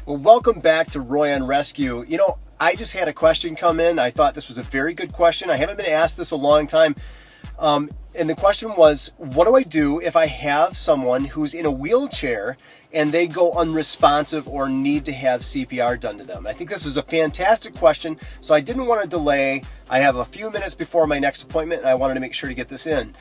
Well, welcome back to Roy on Rescue. I just had a question come in. I thought this was a very good question. I haven't been asked this a long time. And the question was, what do I do if I have someone who's in a wheelchair and they go unresponsive or need to have CPR done to them? I think this is a fantastic question, so I didn't want to delay. I have a few minutes before my next appointment, and I wanted to make sure to get this in.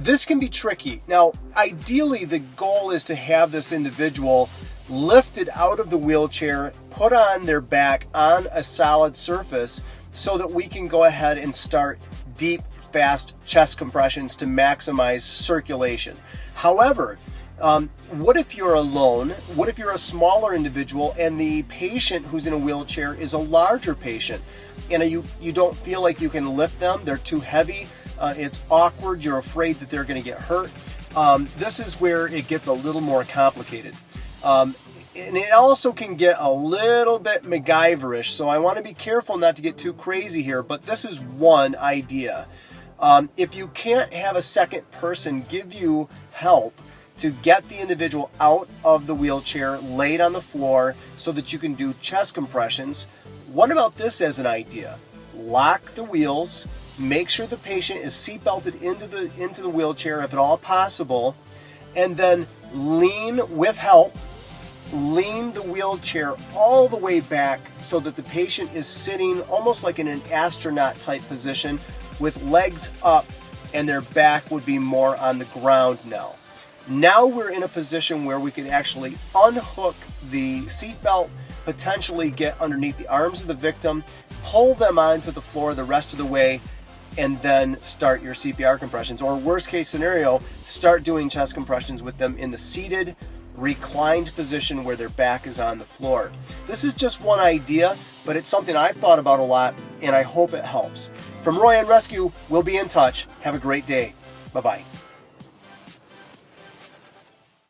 This can be tricky. Now, ideally, the goal is to have this individual lifted out of the wheelchair, put on their back on a solid surface so that we can go ahead and start deep, fast chest compressions to maximize circulation. However, what if you're alone? What if you're a smaller individual and the patient who's in a wheelchair is a larger patient and you don't feel like you can lift them? They're too heavy. It's awkward. You're afraid that they're going to get hurt. This is where it gets a little more complicated. And it also can get a little bit MacGyverish, so I want to be careful not to get too crazy here, but this is one idea. If you can't have a second person give you help to get the individual out of the wheelchair, laid on the floor so that you can do chest compressions, what about this as an idea? Lock the wheels, make sure the patient is seatbelted into the wheelchair if at all possible, and then lean with help. Lean the wheelchair all the way back so that the patient is sitting almost like in an astronaut type position with legs up and their back would be more on the ground now. Now we're in a position where we can actually unhook the seatbelt, potentially get underneath the arms of the victim, pull them onto the floor the rest of the way, and then start your CPR compressions. Or worst case scenario, start doing chest compressions with them in the seated, reclined position where their back is on the floor. This is just one idea, but it's something I've thought about a lot, and I hope it helps. From Roy on Rescue, we'll be in touch. Have a great day. Bye-bye.